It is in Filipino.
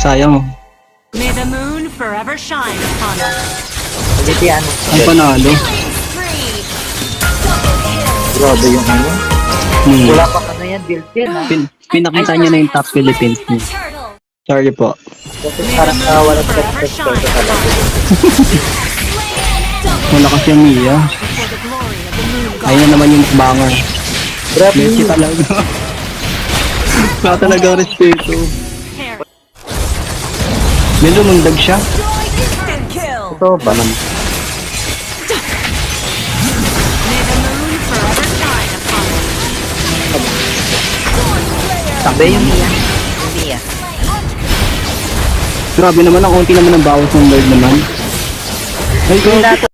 Sayang. May the moon forever shine upon us. Ulit yan. Ang panalo. Spree. Grabe yung ano. Wala pa ka na yan, built-in ha. Pinakita niya na yung top Philippines niya. Sorry po. Kasi parang walang respect ko talaga. Wala kasi yung Mia. For the glory of the moon Ayun na naman yung banger. Grabe Messi yun. talaga. Wala talaga respeto. Harry. May lumundag siya. Instant kill. Ito ba naman? May the moon forever shine upon us. Sabi yung Mia. Yung Mia. Grabe naman, ang konti naman ang bawas ng Lord naman. Ay, Hindi grabe. natin